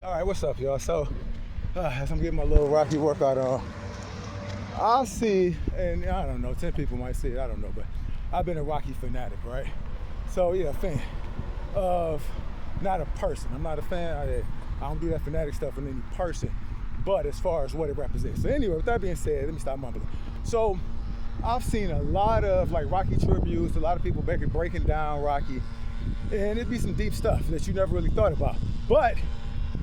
All right, what's up, y'all? So, as I'm getting my little Rocky workout on, I see, and I don't know, 10 people might see it, I don't know, but I've been a Rocky fanatic, right? So, yeah, a fan of, not a person. I'm not a fan, I don't do that fanatic stuff in any person, but as far as what it represents. So anyway, with that being said, let me stop mumbling. So, I've seen a lot of like Rocky tributes, a lot of people breaking down Rocky, and it'd be some deep stuff that you never really thought about. But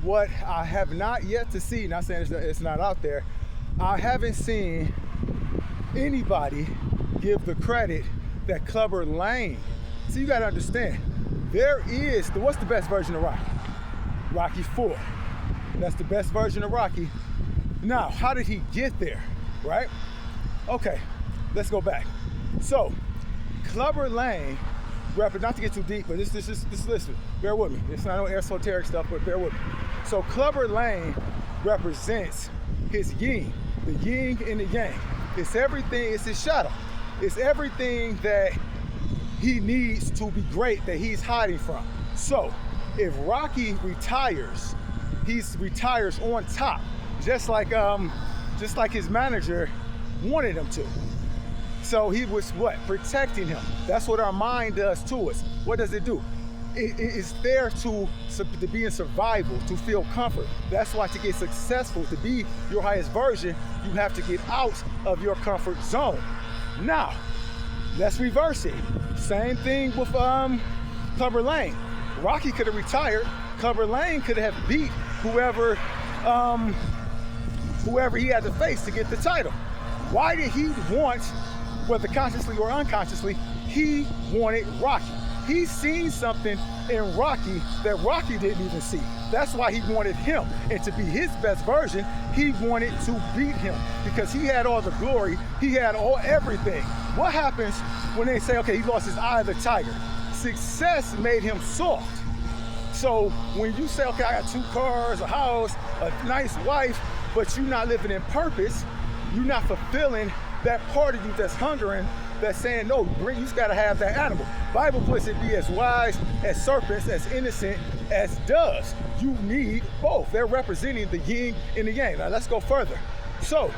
what I have not yet to see, not saying it's not out there, I haven't seen anybody give the credit that Clubber Lang. So you gotta understand, what's the best version of Rocky? Rocky 4. That's the best version of Rocky. Now, how did he get there, right? Okay, let's go back. So, Clubber Lang, not to get too deep, but this listen, bear with me. It's not no esoteric stuff, but bear with me. So Clubber Lang represents his yin, the yin and the yang. It's everything, it's his shadow. It's everything that he needs to be great that he's hiding from. So if Rocky retires, he retires on top, just like his manager wanted him to. So he was what? Protecting him. That's what our mind does to us. What does it do? It's there to be in survival, to feel comfort. That's why to get successful, to be your highest version, you have to get out of your comfort zone. Now, let's reverse it. Same thing with Clubber Lang. Rocky could have retired. Clubber Lang could have beat whoever he had to face to get the title. Why did he want, whether consciously or unconsciously, he wanted Rocky? He seen something in Rocky that Rocky didn't even see. That's why he wanted him. And to be his best version, he wanted to beat him because he had all the glory. He had everything. What happens when they say, okay, he lost his eye of the tiger? Success made him soft. So when you say, okay, I got 2 cars, a house, a nice wife, but you're not living in purpose, you're not fulfilling that part of you that's hungering, that's saying, no, you just gotta have that animal. Bible puts it, be as wise as serpents, as innocent as doves. You need both. They're representing the yin and the yang. Now let's go further. So,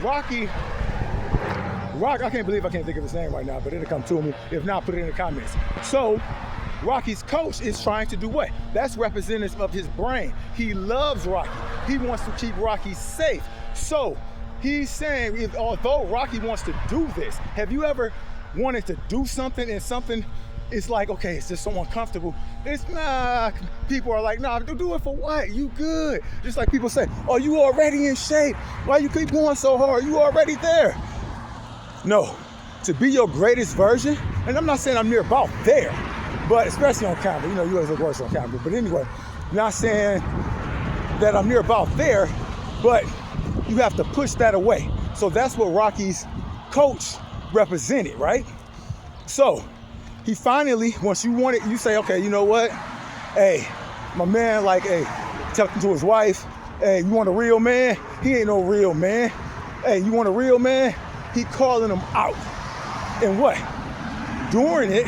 Rocky, I can't believe I can't think of his name right now, but it'll come to me. If not, put it in the comments. So, Rocky's coach is trying to do what? That's representative of his brain. He loves Rocky. He wants to keep Rocky safe. So, he's saying, although Rocky wants to do this, have you ever wanted to do something and something is like, okay, it's just so uncomfortable. People are like, nah, do it for what? You good. Just like people say, oh, you already in shape. Why you keep going so hard? You already there. No, to be your greatest version, and I'm not saying I'm near about there, but especially on camera, you always look worse on camera. But anyway, not saying that I'm near about there, but you have to push that away. So that's what Rocky's coach represented, right? So he finally, once you want it, you say, okay, you know what? Hey, my man, talking to his wife, hey, you want a real man? He ain't no real man. Hey, you want a real man? He calling him out. And what? During it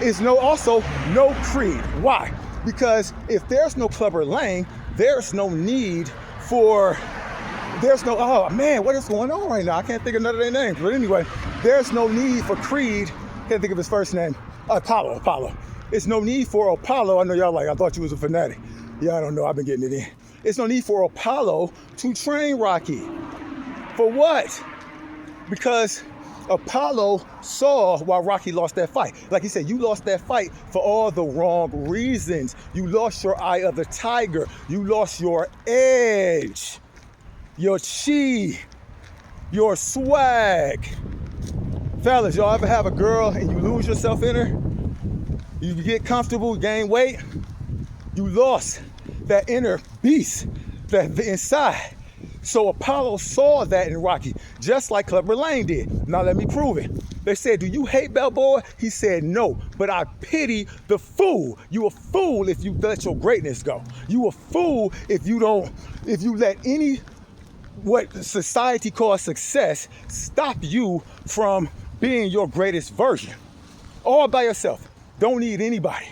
is also no creed. Why? Because if there's no Clubber Lang, there's no need for oh man, what is going on right now? I can't think of none of their names. But anyway, there's no need for Creed. Can't think of his first name. Apollo. It's no need for Apollo. I know y'all I thought you was a fanatic. Yeah, I don't know. I've been getting it in. It's no need for Apollo to train Rocky. For what? Because Apollo saw why Rocky lost that fight. Like he said, you lost that fight for all the wrong reasons. You lost your eye of the tiger. You lost your edge, your chi, your swag. Fellas, y'all ever have a girl and you lose yourself in her? You get comfortable, gain weight. You lost that inner beast, that inside. So Apollo saw that in Rocky, just like Clubber Lang did. Now let me prove it. They said, do you hate Balboa? He said, no, but I pity the fool. You a fool if you let your greatness go. You a fool if you let any, what society calls success, stop you from being your greatest version. All by yourself. Don't need anybody.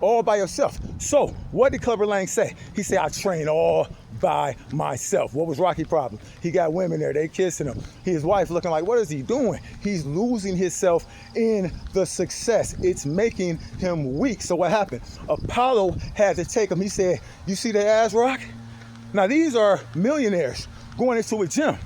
all by yourself. So what did Clubber Lang say? He said, I train all by myself. What was Rocky's problem? He got women there, they kissing him. His wife looking like, what is he doing? He's losing himself in the success. It's making him weak. So what happened? Apollo had to take him. He said, you see the ass, Rock? Now these are millionaires going into a gym.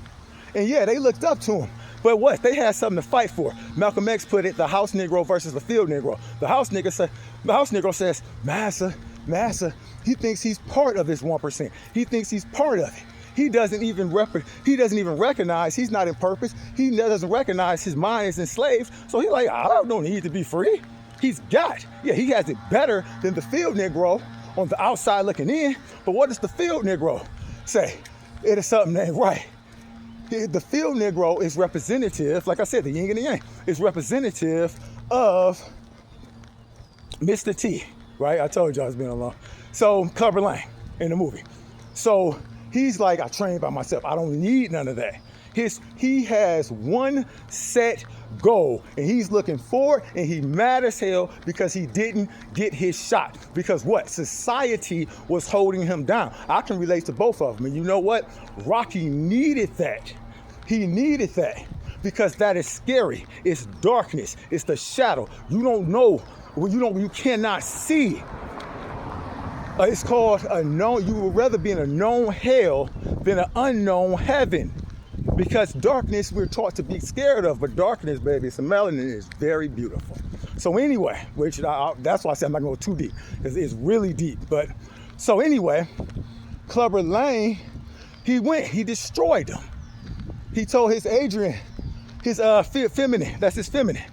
And yeah, they looked up to him. But what? They had something to fight for. Malcolm X put it, the house Negro versus the field Negro. The house Negro says, Massa, he thinks he's part of this 1%. He thinks he's part of it. He doesn't even recognize he's not in purpose. He doesn't recognize his mind is enslaved. So he's like, I don't need to be free. He has it better than the field Negro on the outside looking in. But what does the field Negro say? It is something that ain't right. The field Negro is representative, like I said, the yin and the yang, is representative of Mr. T, right? I told y'all it's been along. So Clubber Lang in the movie. So he's like, I train by myself. I don't need none of that. He has one set goal and he's looking forward and he mad as hell because he didn't get his shot. Because what? Society was holding him down. I can relate to both of them. And you know what? Rocky needed that. He needed that because that is scary. It's darkness. It's the shadow. You don't know. You cannot see. It's called a known. You would rather be in a known hell than an unknown heaven. Because darkness, we're taught to be scared of, but darkness, baby, it's a melanin, is very beautiful. So anyway, that's why I said I'm not going to go too deep, because it's really deep. But so anyway, Clubber Lang, he destroyed them. He told his Adrian, his feminine, that's his feminine.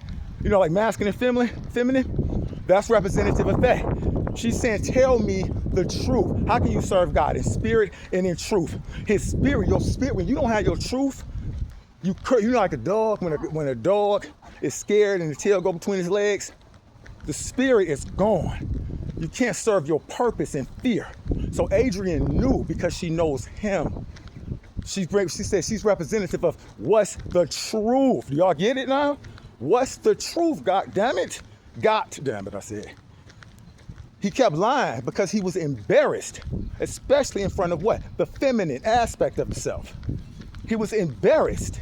You know, like masculine, feminine, that's representative of that. She's saying, tell me the truth. How can you serve God in spirit and in truth? His spirit, your spirit, when you don't have your truth, you're like a dog. When a dog is scared and the tail go between his legs, the spirit is gone. You can't serve your purpose in fear. So Adrian knew because she knows him. She said she's representative of what's the truth. Do y'all get it now? What's the truth? God damn it. God damn it, I said. He kept lying because he was embarrassed, especially in front of what? The feminine aspect of himself. He was embarrassed.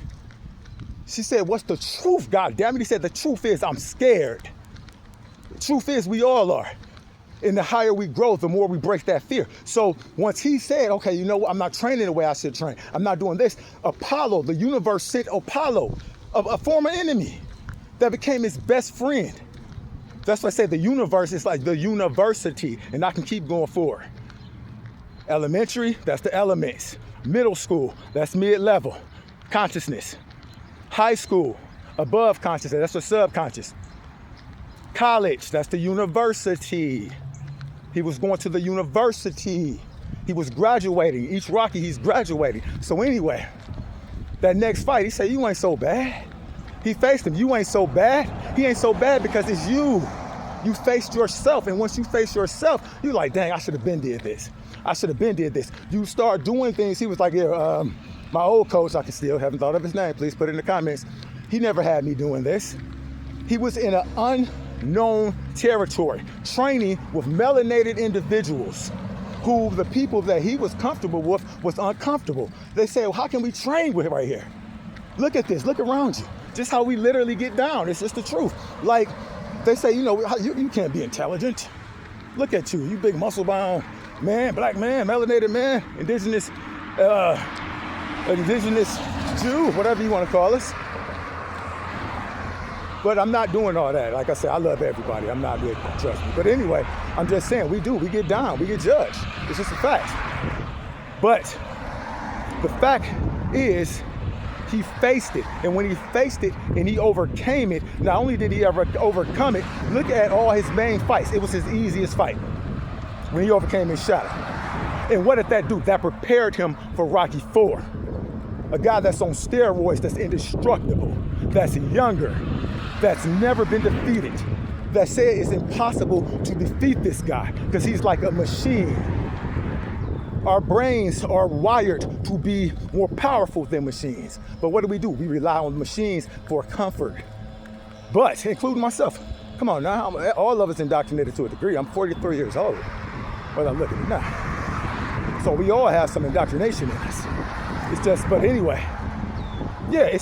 She said, what's the truth, God damn it? He said, the truth is I'm scared. The truth is we all are. And the higher we grow, the more we break that fear. So once he said, okay, you know what? I'm not training the way I should train. I'm not doing this. Apollo, the universe sent Apollo, a former enemy that became his best friend. That's why I say the universe is like the university, and I can keep going forward. Elementary, that's the elements. Middle school, that's mid-level consciousness. High school, above consciousness, that's the subconscious. College, that's the university. He was going to the university. He was graduating. Each Rocky, he's graduating. So anyway, that next fight, he said, you ain't so bad. He faced him. You ain't so bad. He ain't so bad because it's you. You faced yourself. And once you face yourself, you're like, dang, I should have been did this. I should have been did this. You start doing things. He was like, yeah, my old coach, I can still haven't thought of his name. Please put it in the comments. He never had me doing this. He was in an unknown territory, training with melanated individuals who the people that he was comfortable with was uncomfortable. They say, well, how can we train with right here? Look at this. Look around you. Just how we literally get down. It's just the truth. Like they say, you know, you can't be intelligent. Look at you big muscle bound man, black man, melanated man, indigenous Jew, whatever you want to call us. But I'm not doing all that. Like I said, I love everybody. I'm not big, trust me. But anyway, I'm just saying, we get down, we get judged. It's just a fact. But the fact is, he faced it. And when he faced it and he overcame it, not only did he ever overcome it, look at all his main fights. It was his easiest fight when he overcame his shadow. And what did that do? That prepared him for Rocky IV. A guy that's on steroids, that's indestructible, that's younger, that's never been defeated, that said it's impossible to defeat this guy because he's like a machine. Our brains are wired to be more powerful than machines. But what do? We rely on machines for comfort. But, including myself, Come on now, all of us indoctrinated to a degree. I'm 43 years old, but I'm looking at it now. So we all have some indoctrination in us. It's just, but anyway, yeah,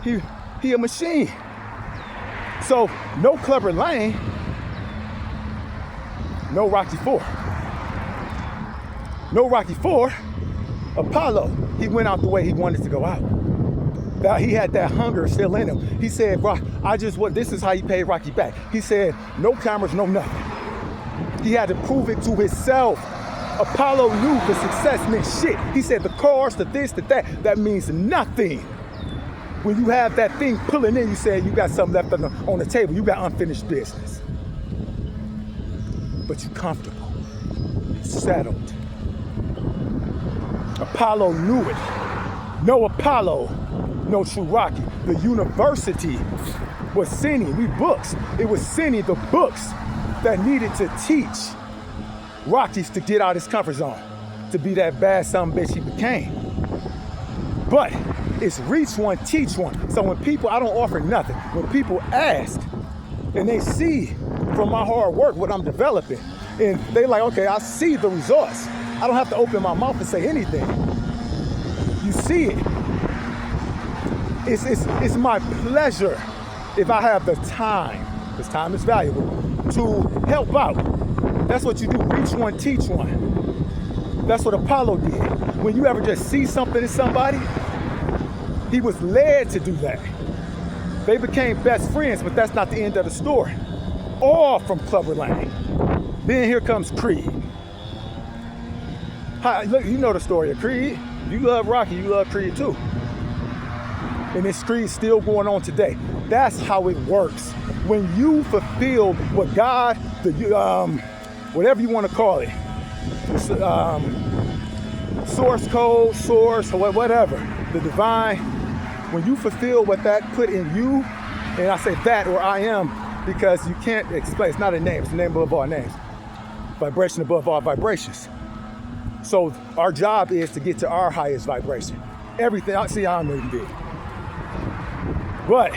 he a machine. So no Clubber Lang, no Rocky IV. No Rocky IV, Apollo, he went out the way he wanted to go out. Now he had that hunger still in him. He said, bro, this is how he paid Rocky back. He said, no cameras, no nothing. He had to prove it to himself. Apollo knew the success meant shit. He said the cars, the this, the that means nothing. When you have that thing pulling in, you say you got something left on the table. You got unfinished business. But you're comfortable, settled. Apollo knew it. No Apollo, no true Rocky. The university was sending, it was sending the books that needed to teach Rockies to get out of his comfort zone, to be that bad son bitch he became. But it's reach one, teach one. So when people, I don't offer nothing. When people ask and they see from my hard work what I'm developing, and they like, okay, I see the results. I don't have to open my mouth and say anything. You see it. It's my pleasure, if I have the time, because time is valuable, to help out. That's what you do, reach one, teach one. That's what Apollo did. When you ever just see something in somebody, he was led to do that. They became best friends, but that's not the end of the story. All from Clubber Lang. Then here comes Creed. Look, you know the story of Creed. You love Rocky, you love Creed too. And this Creed's still going on today. That's how it works. When you fulfill what God, whatever you want to call it, source code, source, whatever, the divine, when you fulfill what that put in you, and I say that or I am, because you can't explain, it's not a name, it's the name above all names. Vibration above all vibrations. So our job is to get to our highest vibration. Everything, I see I'm reading big. But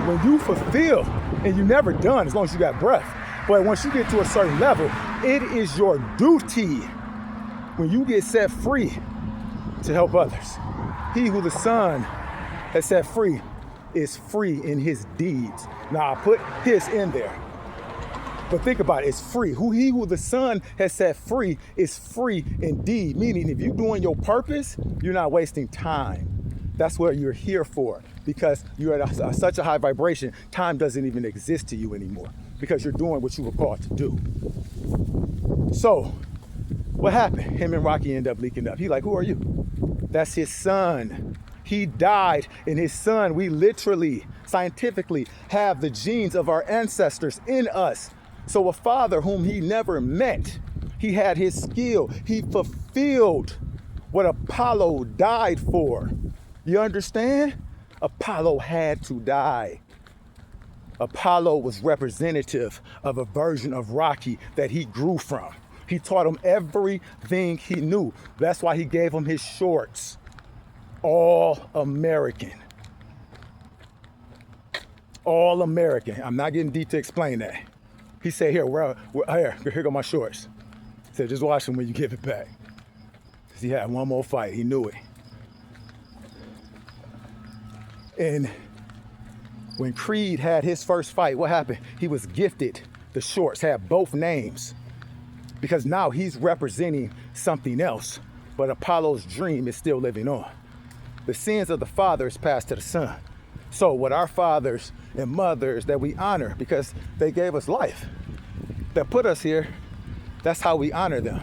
when you fulfill, and you're never done as long as you got breath, but once you get to a certain level, it is your duty when you get set free to help others. He who the Son has set free is free in his deeds. Now I put his in there. But think about it, it's free. He who the Son has set free is free indeed. Meaning if you're doing your purpose, you're not wasting time. That's what you're here for. Because you're at such a high vibration, time doesn't even exist to you anymore. Because you're doing what you were called to do. So, what happened? Him and Rocky end up leaking up. He like, who are you? That's his son. He died, and his son, we literally, scientifically, have the genes of our ancestors in us. So a father whom he never met, he had his skill. He fulfilled what Apollo died for. You understand? Apollo had to die. Apollo was representative of a version of Rocky that he grew from. He taught him everything he knew. That's why he gave him his shorts. All American. All American. I'm not getting deep to explain that. He said, here go my shorts. He said, just watch them when you give it back. Because he had one more fight. He knew it. And when Creed had his first fight, what happened? He was gifted the shorts, had both names. Because now he's representing something else. But Apollo's dream is still living on. The sins of the father is passed to the son. So what our fathers and mothers that we honor because they gave us life, that put us here, that's how we honor them.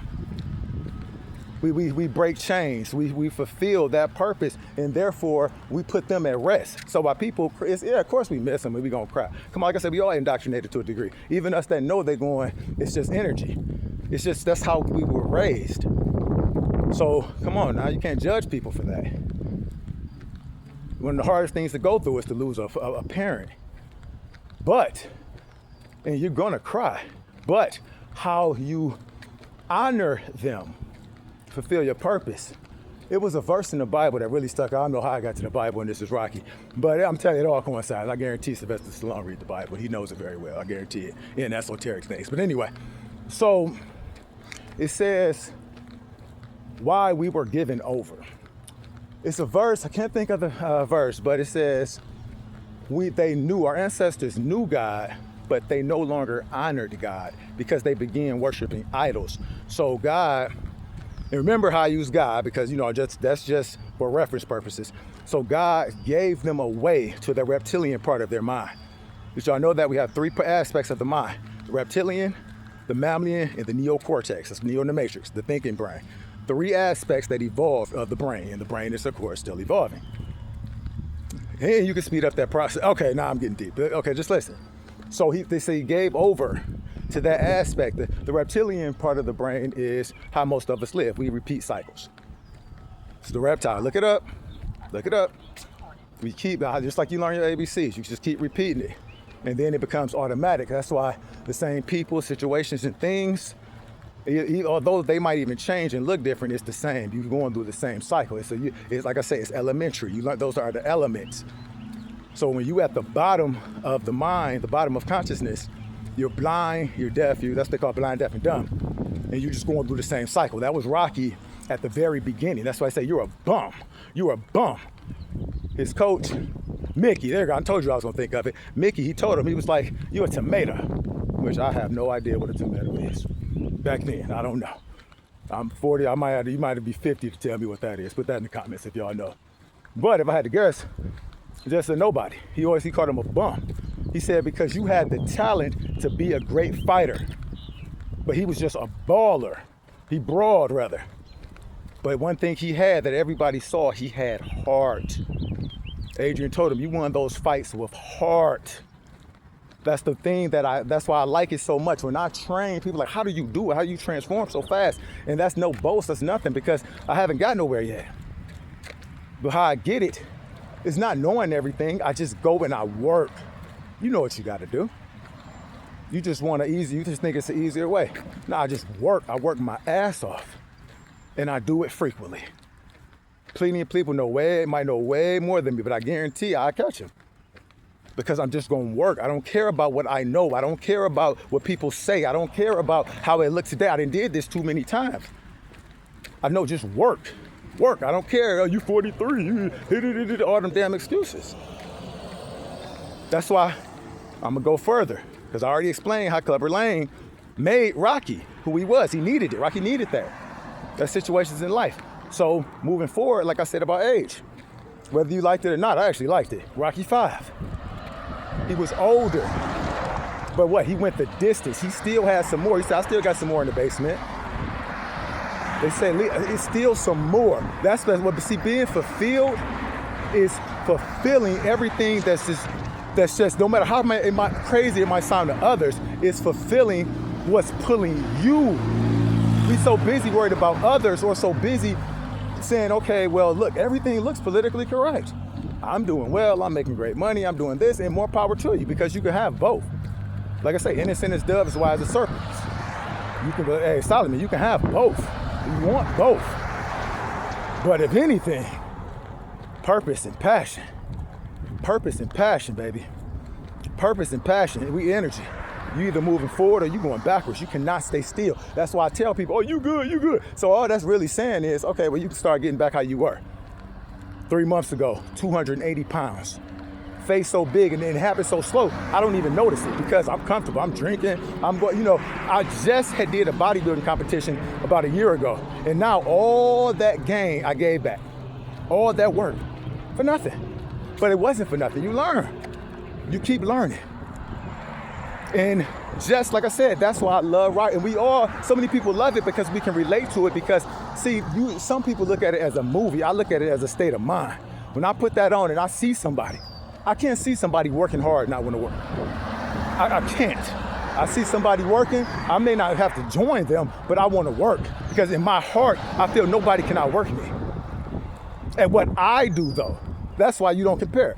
We break chains, we fulfill that purpose, and therefore we put them at rest. So by people, yeah, of course we miss them and we gonna cry. Come on, like I said, we all indoctrinated to a degree. Even us that know they're going, it's just energy. It's just, that's how we were raised. So come on now, you can't judge people for that. One of the hardest things to go through is to lose a parent. But, and you're gonna cry, but how you honor them, fulfill your purpose, It was a verse in the Bible that really stuck out. I don't know how I got to the Bible, and this is Rocky. But I'm telling you, it all coincides. I guarantee Sylvester Stallone read the Bible. He knows it very well. I guarantee it. In esoteric things. But anyway, so it says, why we were given over. It's a verse. I can't think of the verse, but it says, our ancestors knew God, but they no longer honored God because they began worshiping idols. So God, and remember how I use God because, that's just for reference purposes. So God gave them away to the reptilian part of their mind. Did y'all know that we have three aspects of the mind? The reptilian, the mammalian, and the neocortex. That's neo in the matrix, the thinking brain. Three aspects that evolved of the brain, and the brain is, of course, still evolving. And you can speed up that process. Okay, now I'm getting deep. Okay, just listen. So they say he gave over to that aspect. The reptilian part of the brain is how most of us live. We repeat cycles. It's the reptile. Look it up. Look it up. We keep, just like you learn your ABCs, you just keep repeating it. And then it becomes automatic. That's why the same people, situations, and things, although they might even change and look different, it's the same. You're going through the same cycle. It's like I say, it's elementary. You learn those are the elements. So when you at the bottom of the mind, the bottom of consciousness, you're blind, you're deaf, that's what they call blind, deaf, and dumb. And you're just going through the same cycle. That was Rocky at the very beginning. That's why I say you're a bum. You're a bum. His coach, Mickey, there you go, I told you I was gonna think of it. Mickey, he told him, he was like, you're a tomato, which I have no idea what a tomato is. Back then, I don't know. I'm 40, you might have to be 50 to tell me what that is. Put that in the comments if y'all know. But if I had to guess, just a nobody. He called him a bum. He said because you had the talent to be a great fighter, but he was just a baller. He brawled rather. But one thing he had that everybody saw, he had heart. Adrian told him, you won those fights with heart. That's the thing that's why I like it so much. When I train, people are like, how do you do it? How do you transform so fast? And that's no boast, that's nothing, because I haven't got nowhere yet. But how I get it is not knowing everything. I just go and I work. You know what you got to do. You just you just think it's an easier way. No, I just work. I work my ass off. And I do it frequently. Plenty of people might know way more than me, but I guarantee I catch them. Because I'm just going to work. I don't care about what I know. I don't care about what people say. I don't care about how it looks today. I done did this too many times. I know, just work. Work. I don't care. Oh, you 43. All them damn excuses. That's why I'm going to go further. Because I already explained how Clubber Lang made Rocky who he was. He needed it. Rocky needed that. That's situations in life. So moving forward, like I said about age, whether you liked it or not, I actually liked it. Rocky 5. He was older. But what? He went the distance. He still has some more. He said, I still got some more in the basement. They say it's still some more. That's what, see, being fulfilled is fulfilling everything that's just, no matter how crazy it might sound to others, it's fulfilling what's pulling you. We so busy worried about others, or so busy saying, okay, well, look, everything looks politically correct. I'm doing well, I'm making great money, I'm doing this, and more power to you, because you can have both. Like I say, innocent as dove is wise as serpents. You can go, hey, Solomon, you can have both. You want both. But if anything, purpose and passion. Purpose and passion, baby. Purpose and passion, we energy. You either moving forward or you going backwards. You cannot stay still. That's why I tell people, oh, you good, you good. So all that's really saying is, okay, well, you can start getting back how you were. 3 months ago, 280 pounds. Face so big, and it happens so slow, I don't even notice it because I'm comfortable. I'm drinking, I'm going, I just did a bodybuilding competition about a year ago. And now all that gain I gave back. All that work for nothing. But it wasn't for nothing. You learn. You keep learning. And just like I said, that's why I love rock. And so many people love it because we can relate to it because, see, some people look at it as a movie. I look at it as a state of mind. When I put that on and I see somebody, I can't see somebody working hard and not want to work. I can't. I see somebody working, I may not have to join them, but I want to work because in my heart, I feel nobody can outwork me. And what I do though, that's why you don't compare.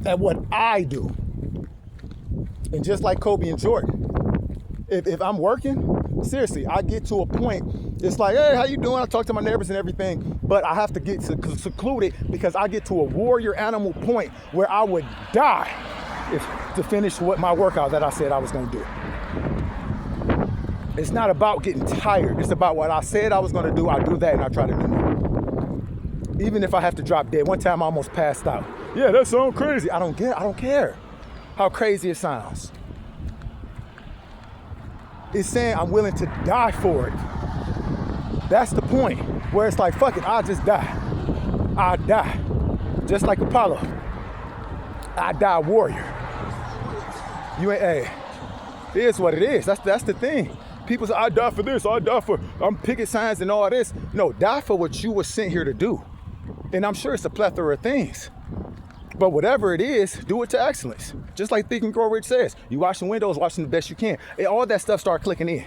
And what I do. And just like Kobe and Jordan, if I'm working, seriously, I get to a point, it's like, hey, how you doing? I talk to my neighbors and everything, but I have to get secluded because I get to a warrior animal point where I would die to finish what my workout that I said I was gonna do. It's not about getting tired. It's about what I said I was gonna do. I do that and I try to do more. Even if I have to drop dead. One time I almost passed out. Yeah, that sounds crazy. I don't care how crazy it sounds. It's saying I'm willing to die for it. That's the point where it's like, fuck it, I'll just die. I'll die. Just like Apollo. I die warrior. You ain't, hey, it is what it is. That's the thing. People say, I die for this, I die for, I'm picket signs and all this. No, die for what you were sent here to do. And I'm sure it's a plethora of things. But whatever it is, do it to excellence. Just like Think and Grow Rich says, you wash the windows, washing the best you can. And all that stuff start clicking in.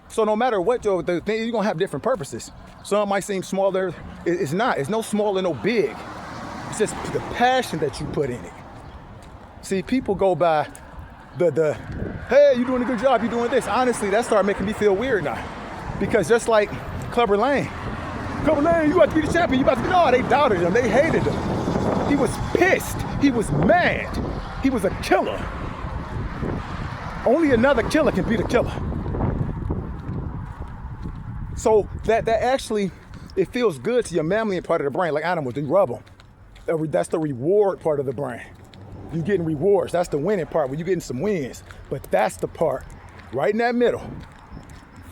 So no matter what, the thing, you're gonna have different purposes. Some might seem smaller, it's not. It's no small and no big. It's just the passion that you put in it. See, people go by the hey, you doing a good job, you doing this. Honestly, that started making me feel weird now. Because just like Clubber Lang, you about to be the champion, you about to be, no, they doubted him, they hated him. He was pissed, he was mad, he was a killer. Only another killer can be the killer. So that actually, it feels good to your mammalian part of the brain, like animals, you rub them. That's the reward part of the brain. You're getting rewards. That's the winning part where you're getting some wins. But that's the part, right in that middle,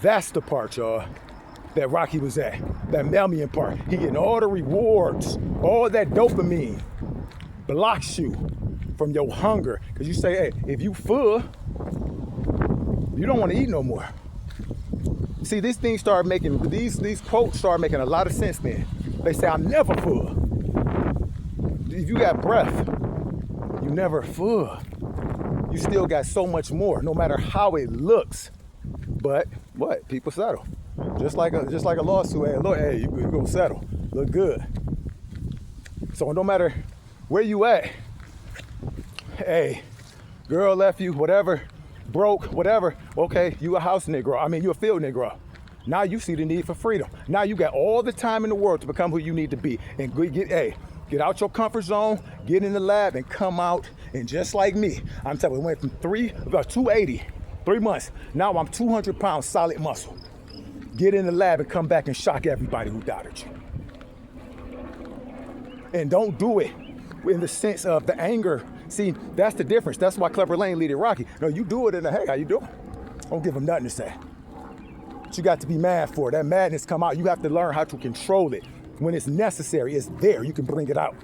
that's the part, y'all, that Rocky was at. That mammalian part. He getting all the rewards, all that dopamine blocks you from your hunger. Because you say, hey, if you full, you don't want to eat no more. See, these things start making, these quotes start making a lot of sense then. They say, I'm never full. If you got breath, you never full. You still got so much more, no matter how it looks. But what? People settle. Just like a lawsuit. Hey, look, hey, you gonna settle. Look good. So no matter where you at, hey, girl left you, whatever, broke, whatever. Okay, you a house Negro. I mean, you a field Negro. Now you see the need for freedom. Now you got all the time in the world to become who you need to be and get out your comfort zone, get in the lab, and come out. And just like me, I'm telling you, we went from 280, 3 months. Now I'm 200 pounds solid muscle. Get in the lab and come back and shock everybody who doubted you. And don't do it in the sense of the anger. See, that's the difference. That's why Clubber Lang leaded Rocky. No, you do it in the, hey, how you doing? Don't give him nothing to say. But you got to be mad for it. That madness come out. You have to learn how to control it. When it's necessary, it's there. You can bring it out.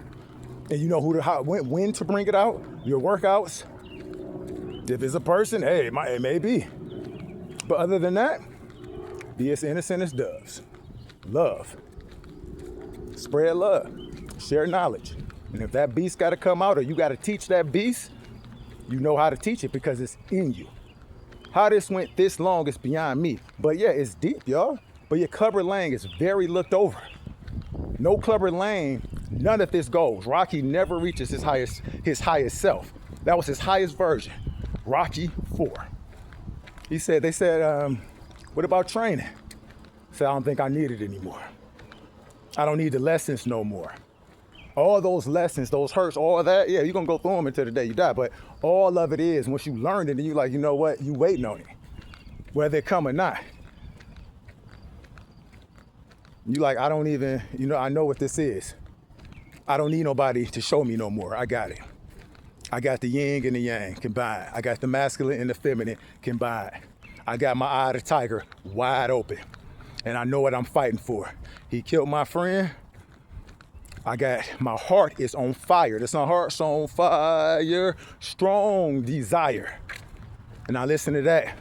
And you know when to bring it out. Your workouts. If it's a person, hey, it may be. But other than that, be as innocent as doves. Love. Spread love. Share knowledge. And if that beast got to come out or you got to teach that beast, you know how to teach it because it's in you. How this went this long is beyond me. But yeah, it's deep, y'all. But your Clubber Lang is very looked over. No Clubber Lang, none of this goes. Rocky never reaches his highest self. That was his highest version. Rocky 4. They said, what about training? I said, I don't think I need it anymore. I don't need the lessons no more. All those lessons, those hurts, all of that, yeah, you're gonna go through them until the day you die. But all of it is, once you learn it, and you're like, you know what, you waiting on it. Whether it come or not. You like, I don't even, I know what this is. I don't need nobody to show me no more. I got it. I got the yin and the yang combined. I got the masculine and the feminine combined. I got my eye of the tiger wide open. And I know what I'm fighting for. He killed my friend. My heart is on fire. That's my heart's on fire. Strong desire. And I listen to that.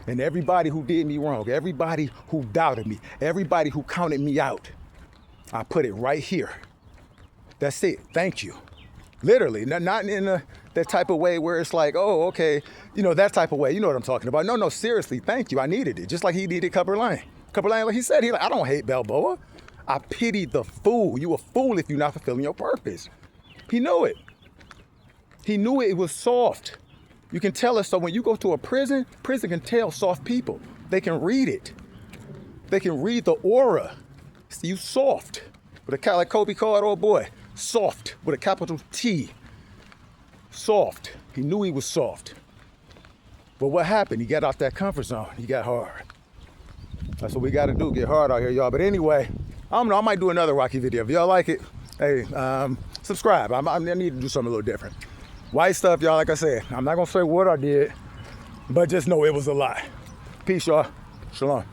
And everybody who did me wrong, everybody who doubted me, everybody who counted me out, I put it right here. That's it. Thank you. Literally, not in that type of way where it's like, oh, okay, that type of way. You know what I'm talking about. No, seriously, thank you. I needed it. Just like he needed Clubber Lang. Clubber Lang, like he said, I don't hate Balboa. I pity the fool. You a fool if you're not fulfilling your purpose. He knew it. He knew it was soft. You can tell it. So when you go to a prison, prison can tell soft people. They can read it. They can read the aura. See, you soft. With a, like Kobe called old boy, soft with a capital T. Soft. He knew he was soft. But what happened? He got out that comfort zone. He got hard. That's what we got to do, get hard out here, y'all. But anyway, I don't know. I might do another Rocky video. If y'all like it, hey, subscribe. I need to do something a little different. White stuff, y'all, like I said. I'm not going to say what I did, but just know it was a lie. Peace, y'all. Shalom.